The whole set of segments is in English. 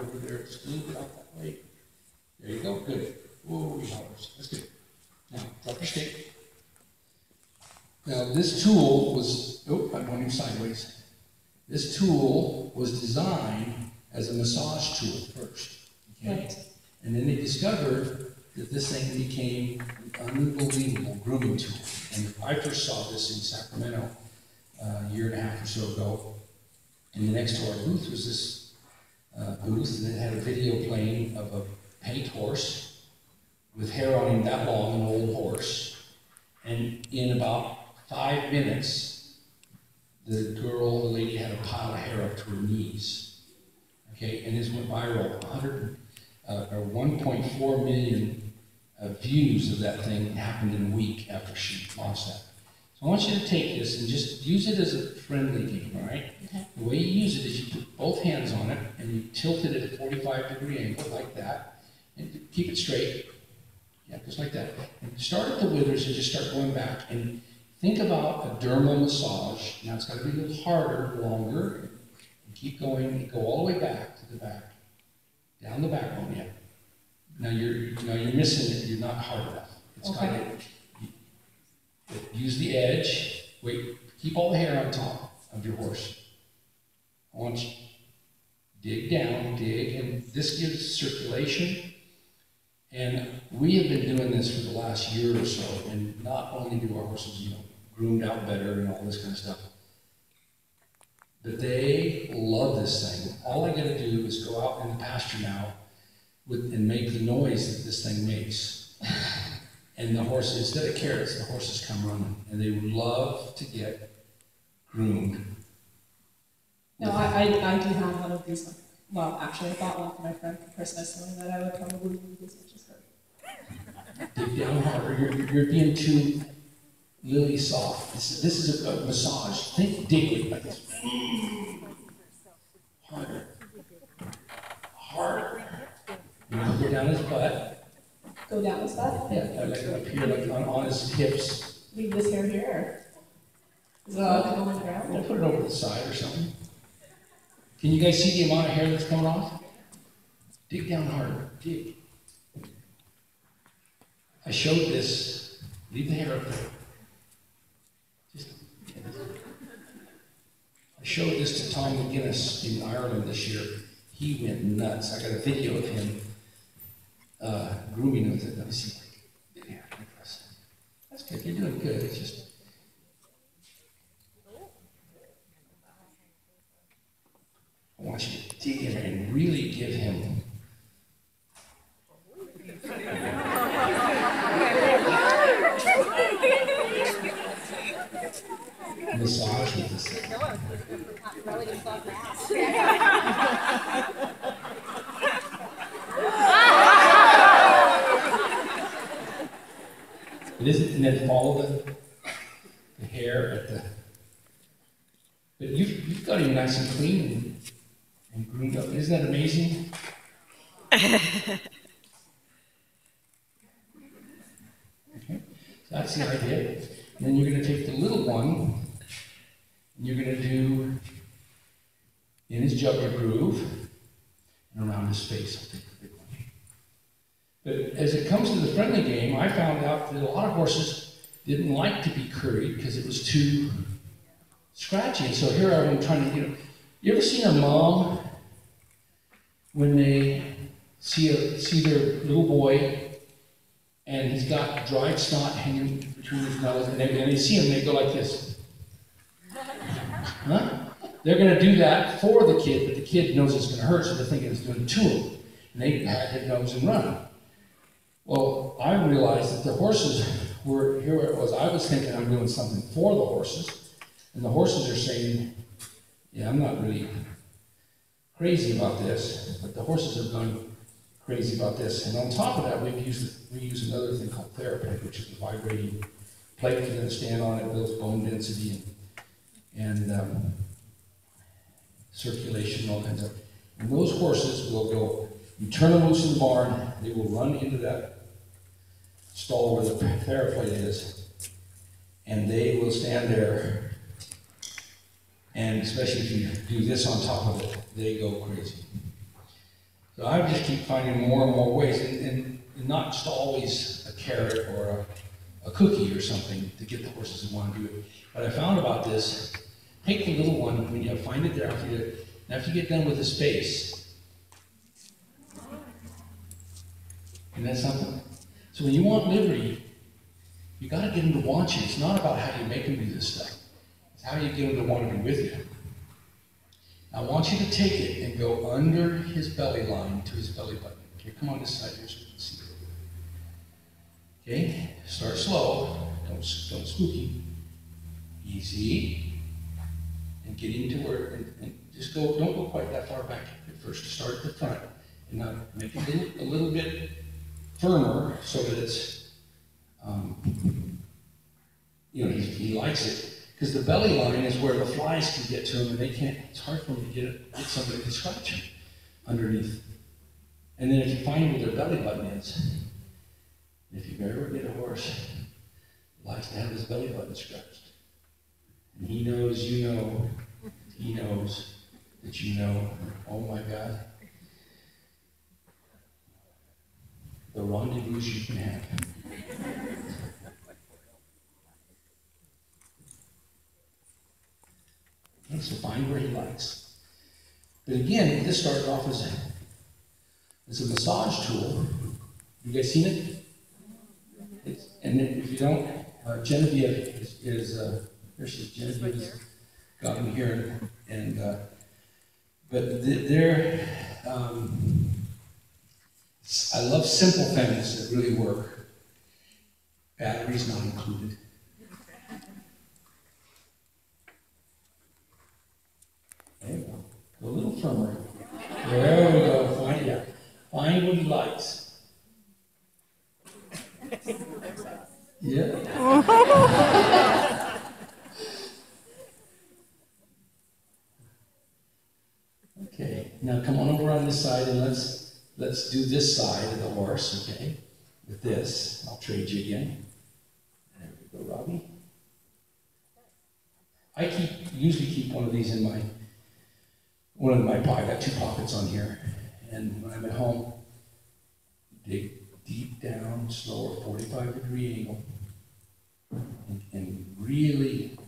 over there. It's a little bit out that way. There you go, good. Whoa, that's good. Now, drop your stick. Now, this tool was, oh, I'm going sideways. This tool was designed as a massage tool first, okay? Right. And then they discovered that this thing became an unbelievable grooming tool. And I first saw this in Sacramento a year and a half or so ago. And next to our booth was this booth, and it had a video playing of a paint horse with hair on him that long, an old horse. And in about 5 minutes, the lady had a pile of hair up to her knees. Okay, and this went viral. 1.4 million views of that thing happened in a week after she launched that. So I want you to take this and just use it as a friendly game, all right? Okay. The way you use it is you put both hands on it and you tilt it at a 45-degree angle like that, and keep it straight. Yeah, just like that. And start at the withers and just start going back and think about a dermal massage. Now it's got to be a little harder, longer, and keep going and go all the way back to the back. Down the backbone, yeah. Now you're missing it. You're not hard enough. It's okay. Use the edge. Wait. Keep all the hair on top of your horse. I want you to dig down, dig, and this gives circulation. And we have been doing this for the last year or so. And not only do our horses, groomed out better and all this kind of stuff, but they love this thing. All I got to do is go out in the pasture now and make the noise that this thing makes. And the horses, instead of carrots, the horses come running. And they love to get groomed. No, I do have one of these. Well, actually, I bought one for my friend for Christmas, knowing that I would probably use this, which is good. Dig down harder. You're being too lily soft. This is a massage. Think deeply like this. Harder. Harder. Go down his butt. Go down his butt? Yeah, like up here, like on his hips. Leave this hair here. Is it all going to go on the ground? I'll put it over the side or something. Can you guys see the amount of hair that's coming off? Dig down harder. Dig. I showed this. Leave the hair up there. I showed this to Tom McGuinness in Ireland this year. He went nuts. I got a video of him grooming with it. Let me see. Yeah, that's good. You're doing good. It's just. I want you to dig in and really give him. Massage with this thing. It isn't, and then follow the hair at the. But you've got him nice and clean and groomed up. Isn't that amazing? Okay, so that's the idea. And then you're going to take the little one, and you're going to do in his jugular groove and around his face. I'll take the big one. But as it comes to the friendly game, I found out that a lot of horses didn't like to be curried because it was too scratchy. And so here I am trying to, you ever seen a mom when they see their little boy and he's got dried snot hanging between his nose, and they see him, they go like this. Huh? They're going to do that for the kid, but the kid knows it's going to hurt, so they're thinking it's doing it to him. And they pat their nose and run. Well, I realized that the horses were, here it was, I was thinking I'm doing something for the horses, and the horses are saying, yeah, I'm not really crazy about this, but the horses have gone crazy about this. And on top of that, we use another thing called TheraPeg, which is a vibrating plate for them to stand on. It builds bone density and circulation, all kinds of. And those horses will go, you turn them loose in the barn, they will run into that stall where the TheraPlate is, and they will stand there. And especially if you do this on top of it, they go crazy. So I just keep finding more and more ways, and not just always a carrot or a cookie or something to get the horses who want to do it. What I found about this, take the little one, when you find it there, after you get done with his face. Isn't that something? So when you want liberty, you got to get him to want you. It's not about how you make him do this stuff. It's how you get him to want to be with you. I want you to take it and go under his belly line to his belly button. Okay, come on this side here so you can see it. Okay, start slow. Don't spook him. Easy. And get him to where, and just go, don't go quite that far back at first. Start at the front. And now make it a little bit firmer so that it's, he likes it. Because the belly line is where the flies can get to him, and they can't, it's hard for them to get somebody to scratch him underneath. And then if you find where their belly button is, if you ever get a horse that likes to have his belly button scratched, and he knows you know, he knows that you know, oh my God, the rendezvous you can have. Okay, so find where he likes. But again, this started off as a massage tool. You guys seen it? And if you don't, Genevieve is here she is. Genevieve has got him here, and but they're I love simple things that really work. Batteries not included. There you go. Go a little firmer. There we go. Find what he likes. Yeah. Okay. Now come on over on this side and let's do this side of the horse, okay? With this. I'll trade you again. There we go, Robbie. I usually keep one of these in my pocket. I got 2 pockets on here. And when I'm at home, dig deep down, slower, 45-degree angle, and really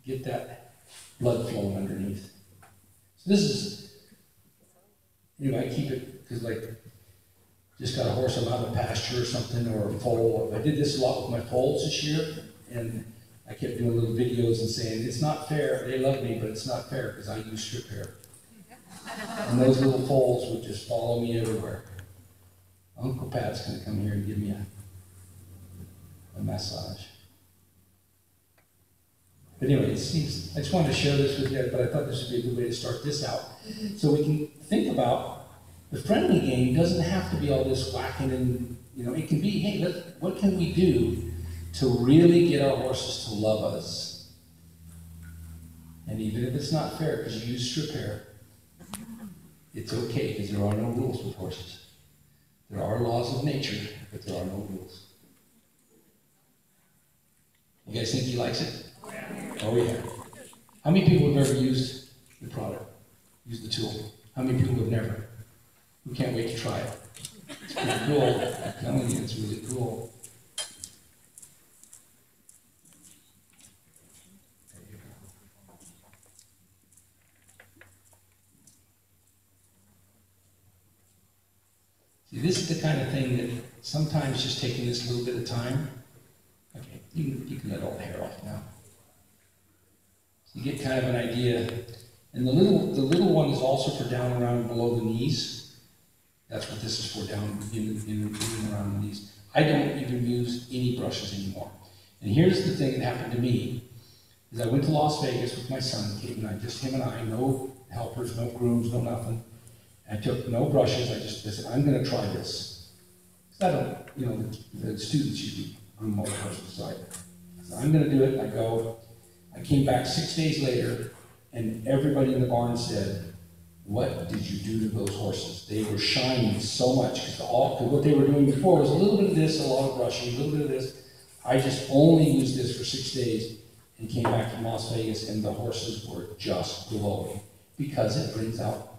get that blood flowing underneath. So this is, I keep it because just got a horse I'm out of pasture or something, or a foal. I did this a lot with my foals this year, and I kept doing little videos and saying, it's not fair, they love me, but it's not fair because I use StripHair. And those little foals would just follow me everywhere. Uncle Pat's going to come here and give me a massage. But anyway, I just wanted to share this with you, but I thought this would be a good way to start this out. So we can think about the friendly game doesn't have to be all this whacking and, it can be, hey, what can we do to really get our horses to love us? And even if it's not fair because you use StripHair, it's okay because there are no rules with horses. There are laws of nature, but there are no rules. You guys think he likes it? Oh yeah. How many people have ever used the product, used the tool? How many people have never? Who can't wait to try it? It's pretty cool. I'm telling you, it's really cool. See, this is the kind of thing that sometimes just taking this little bit of time, okay, you can let all the hair off now. So you get kind of an idea. And the little one is also for down around below the knees. That's what this is for, down in and around the knees. I don't even use any brushes anymore. And here's the thing that happened to me, is I went to Las Vegas with my son, Kate and I, just him and I, no helpers, no grooms, no nothing. I took no brushes, I said, I'm going to try this. I don't, the students usually groom all the horses, so I said, I'm going to do it. I came back 6 days later, and everybody in the barn said, what did you do to those horses? They were shining so much, because what they were doing before was a little bit of this, a lot of brushing, a little bit of this. I just only used this for 6 days, and came back from Las Vegas, and the horses were just glowing, because it brings out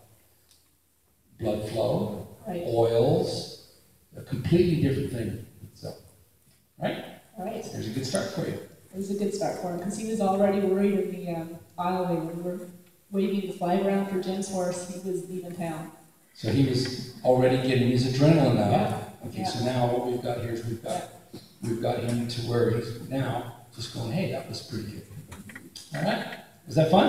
blood flow, Right. oils, a completely different thing. So, right? All right. There's a good start for you. It was a good start for him, because he was already worried in the aisle when we were waving the flag around for Jim's horse. He was leaving town. So he was already getting his adrenaline out. Yeah. Okay, Yeah. so now what we've got here is we've got him to where he's now just going, hey, that was pretty good. All right? Was that fun?